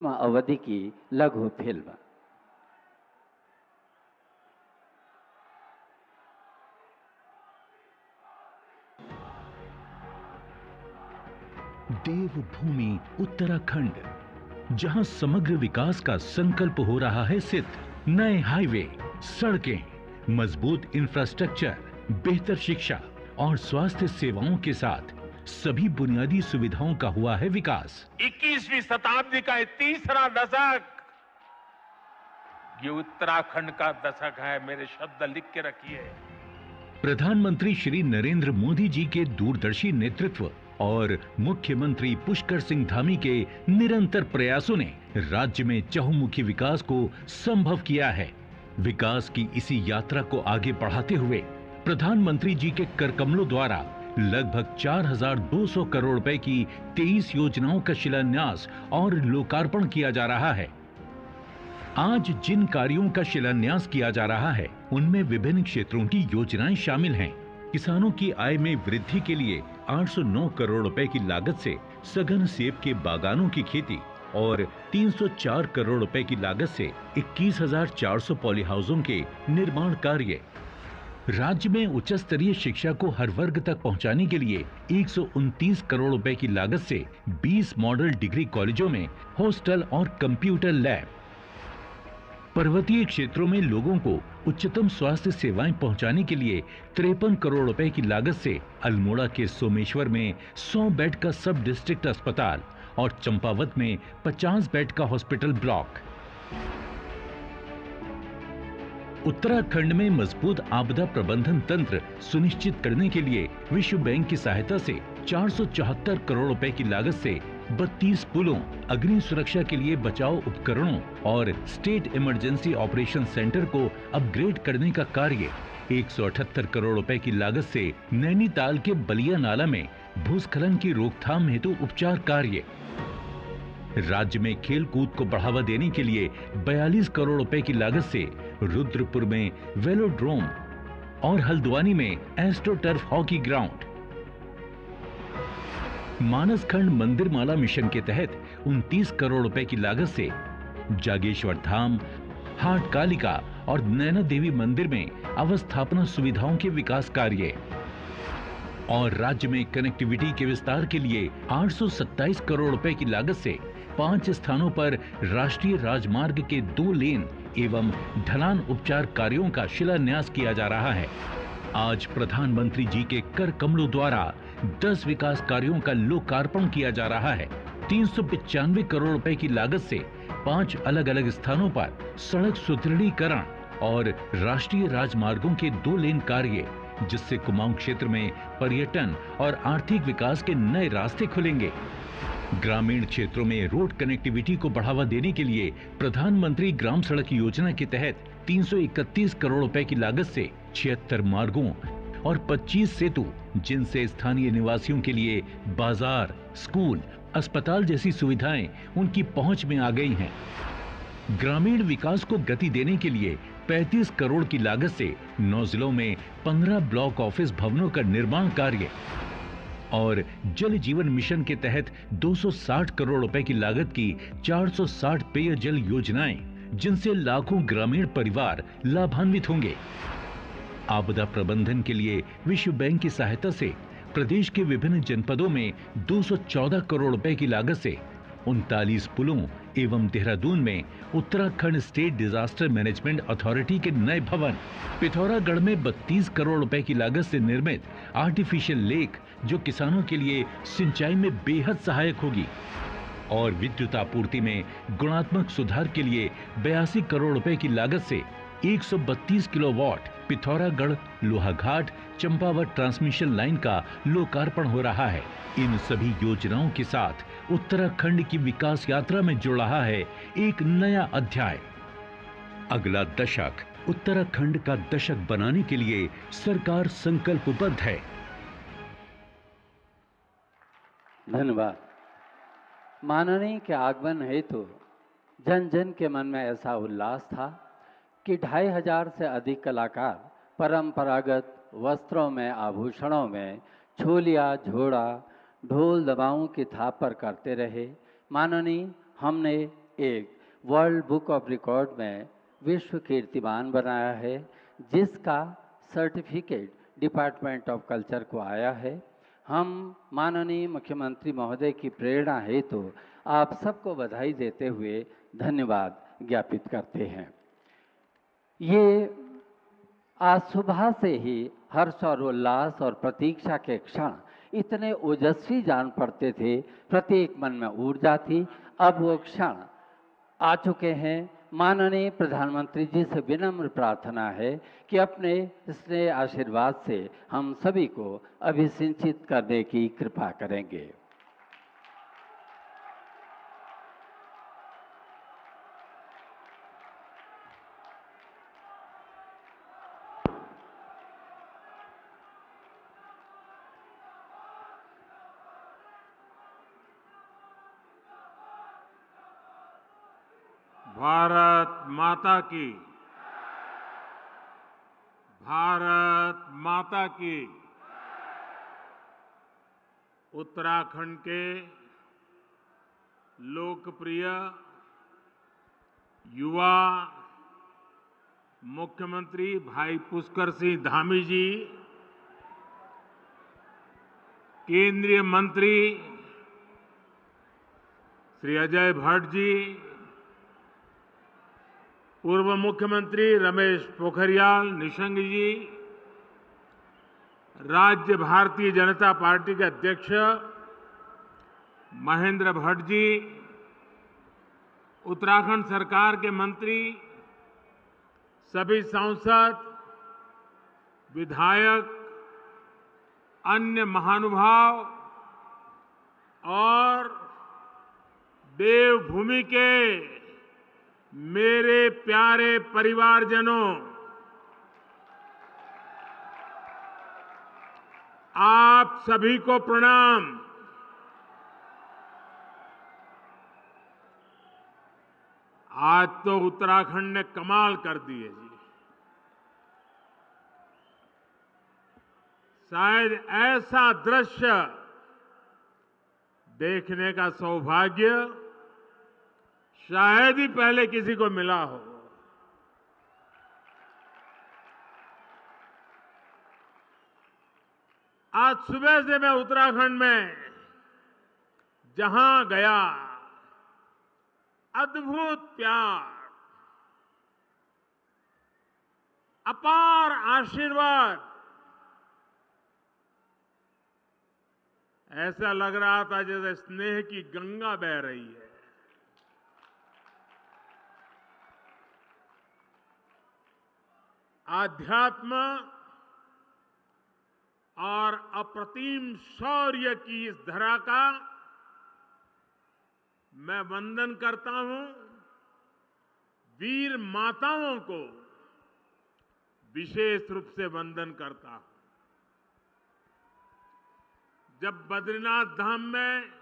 ग्रीष्म अवधि की लघु फिल्म। देवभूमि उत्तराखंड, जहां समग्र विकास का संकल्प हो रहा है सिद्ध। नए हाईवे, सड़कें, मजबूत इंफ्रास्ट्रक्चर, बेहतर शिक्षा और स्वास्थ्य सेवाओं के साथ सभी बुनियादी सुविधाओं का हुआ है विकास। 21वीं शताब्दी का ये तीसरा दशक ये उत्तराखंड का दशक है। मेरे शब्द लिख के रखिए। प्रधानमंत्री श्री नरेंद्र मोदी जी के दूरदर्शी नेतृत्व और मुख्यमंत्री पुष्कर सिंह धामी के निरंतर प्रयासों ने राज्य में चहुमुखी विकास को संभव किया है। विकास की इसी यात्रा को आगे बढ़ाते हुए प्रधानमंत्री जी के कर कमलों द्वारा लगभग 4,200 करोड़ रुपए की 23 योजनाओं का शिलान्यास और लोकार्पण किया जा रहा है। आज जिन कार्यों का शिलान्यास किया जा रहा है उनमें विभिन्न क्षेत्रों की योजनाएं शामिल हैं। किसानों की आय में वृद्धि के लिए 809 करोड़ रुपए की लागत से सघन सेब के बागानों की खेती और 304 करोड़ रुपए की लागत से 21,400 पॉली हाउसों के निर्माण कार्य। राज्य में उच्च स्तरीय शिक्षा को हर वर्ग तक पहुंचाने के लिए 129 करोड़ रुपए की लागत से 20 मॉडल डिग्री कॉलेजों में हॉस्टल और कंप्यूटर लैब। पर्वतीय क्षेत्रों में लोगों को उच्चतम स्वास्थ्य सेवाएं पहुंचाने के लिए 53 करोड़ रुपए की लागत से अल्मोड़ा के सोमेश्वर में 100 बेड का सब डिस्ट्रिक्ट अस्पताल और चंपावत में 50 बेड का हॉस्पिटल ब्लॉक। उत्तराखंड में मजबूत आपदा प्रबंधन तंत्र सुनिश्चित करने के लिए विश्व बैंक की सहायता से 474 करोड़ रुपए की लागत से 32 पुलों, अग्नि सुरक्षा के लिए बचाव उपकरणों और स्टेट इमरजेंसी ऑपरेशन सेंटर को अपग्रेड करने का कार्य। 178 करोड़ रुपए की लागत से नैनीताल के बलिया नाला में भूस्खलन की रोकथाम हेतु उपचार कार्य। राज्य में खेल कूद को बढ़ावा देने के लिए 42 करोड़ रुपए की लागत से रुद्रपुर में वेलोड्रोम और हल्द्वानी में astro turf hockey ground. Manaskhand मंदिर माला मिशन के तहत 29 करोड़ रुपए की लागत से जागेश्वर धाम, हाट कालिका और नैना देवी मंदिर में अवस्थापना सुविधाओं के विकास कार्य। और राज्य में कनेक्टिविटी के विस्तार के लिए 827 करोड़ रुपए की लागत से 5 स्थानों पर राष्ट्रीय राजमार्ग के 2 लेन एवं ढलान उपचार कार्यों का शिलान्यास किया जा रहा है। आज प्रधानमंत्री जी के कर कमलों द्वारा 10 विकास कार्यों का लोकार्पण किया जा रहा है। 395 करोड़ रुपए की लागत से 5 अलग अलग स्थानों पर सड़क सुदृढ़ीकरण और राष्ट्रीय राजमार्गों के 2 लेन कार्य, जिससे कुमाऊं क्षेत्र में पर्यटन और आर्थिक विकास के नए रास्ते खुलेंगे। ग्रामीण क्षेत्रों में रोड कनेक्टिविटी को बढ़ावा देने के लिए प्रधानमंत्री ग्राम सड़क योजना के तहत 331 करोड़ रुपए की लागत से 76 मार्गों और 25 सेतु, जिनसे स्थानीय निवासियों के लिए बाजार, स्कूल, अस्पताल जैसी सुविधाएं उनकी पहुंच में आ गई हैं। ग्रामीण विकास को गति देने के लिए 35 करोड़ की लागत से 9 जिलों में 15 ब्लॉक ऑफिस भवनों का निर्माण कार्य और जल जीवन मिशन के तहत 260 करोड़ रुपए की लागत की 460 पेयजल योजनाएं, जिनसे लाखों ग्रामीण परिवार लाभान्वित होंगे। आपदा प्रबंधन के लिए विश्व बैंक की सहायता से प्रदेश के विभिन्न जनपदों में 214 करोड़ रुपए की लागत से 39 पुलों एवं देहरादून में Uttarakhand state disaster management authority के नए भवन, पिथौरागढ़ में 32 करोड़ रुपए की लागत से निर्मित आर्टिफिशियल लेक, जो किसानों के लिए सिंचाई में बेहद सहायक होगी, और विद्युत आपूर्ति में गुणात्मक सुधार के लिए 82 करोड़ रुपए की लागत से 132 kilowatt Pithoragarh Lohaghat Champawat transmission line का लोकार्पण हो रहा है। इन सभी योजनाओं के साथ उत्तराखंड की विकास यात्रा में जुड़ रहा है एक नया अध्याय। अगला दशक उत्तराखंड का दशक बनाने के लिए सरकार संकल्पबद्ध है। धन्यवाद। माननीय के आगमन हेतु जन जन के मन में ऐसा उल्लास था कि 2500 से अधिक कलाकार परंपरागत वस्त्रों में, आभूषणों में छोलिया, झोड़ा, ढोल दबाओं की थाप पर करते रहे। माननीय, हमने एक वर्ल्ड बुक ऑफ रिकॉर्ड में विश्व कीर्तिमान बनाया है, जिसका सर्टिफिकेट डिपार्टमेंट ऑफ कल्चर को आया है। हम माननीय मुख्यमंत्री महोदय की प्रेरणा हेतु आप सबको बधाई देते हुए धन्यवाद ज्ञापित करते हैं। ये आज सुबह से ही हर्ष और उल्लास और प्रतीक्षा के क्षण इतने ओजस्वी जान पड़ते थे, प्रत्येक मन में ऊर्जा थी। अब वो क्षण आ चुके हैं। माननीय प्रधानमंत्री जी से विनम्र प्रार्थना है कि अपने स्नेह आशीर्वाद से हम सभी को अभिसिंचित करने की कृपा करेंगे। भारत माता की, भारत माता की। उत्तराखंड के लोकप्रिय युवा मुख्यमंत्री भाई पुष्कर सिंह धामी जी, केंद्रीय मंत्री श्री अजय भट्ट जी, पूर्व मुख्यमंत्री रमेश पोखरियाल निशंक जी, राज्य भारतीय जनता पार्टी के अध्यक्ष महेंद्र भट्ट जी, उत्तराखंड सरकार के मंत्री, सभी सांसद, विधायक, अन्य महानुभाव और देवभूमि के मेरे प्यारे परिवारजनों, आप सभी को प्रणाम। आज तो उत्तराखंड ने कमाल कर दी है जी। शायद ऐसा दृश्य देखने का सौभाग्य शायद ही पहले किसी को मिला हो। आज सुबह से मैं उत्तराखंड में जहां गया, अद्भुत प्यार, अपार आशीर्वाद, ऐसा लग रहा था जैसे स्नेह की गंगा बह रही है। आध्यात्म और अप्रतिम शौर्य की इस धरा का मैं वंदन करता हूं। वीर माताओं को विशेष रूप से वंदन करता हूं। जब बद्रीनाथ धाम में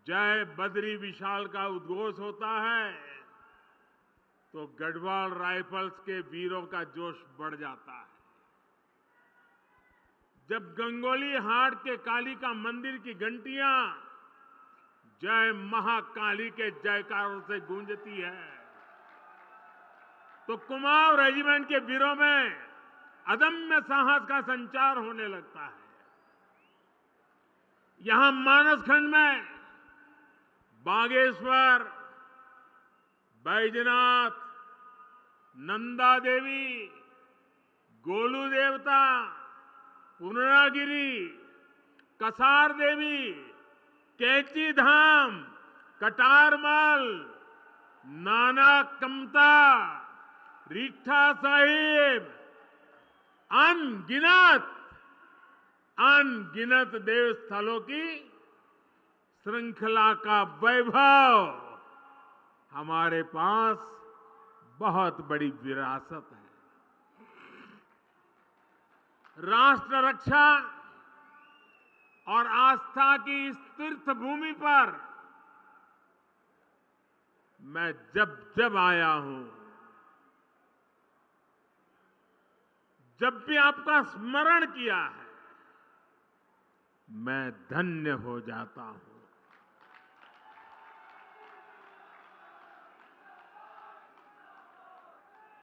जय बद्री विशाल का उद्घोष होता है तो गढ़वाल राइफल्स के वीरों का जोश बढ़ जाता है। जब गंगोली हाट के कालिका मंदिर की घंटियां जय महाकाली के जयकारों से गूंजती है तो कुमाऊं रेजिमेंट के वीरों में अदम्य साहस का संचार होने लगता है। यहां मानसखंड में बागेश्वर, बैजनाथ, नंदा देवी, गोलू देवता, पूर्णागिरी, कसार देवी, कैची धाम, कटारमल, नाना कमता, रीठा साहिब, अनगिनत देव स्थलों की श्रृंखला का वैभव हमारे पास बहुत बड़ी विरासत है। राष्ट्र रक्षा और आस्था की इस तीर्थ भूमि पर मैं जब जब आया हूं, जब भी आपका स्मरण किया है, मैं धन्य हो जाता हूं।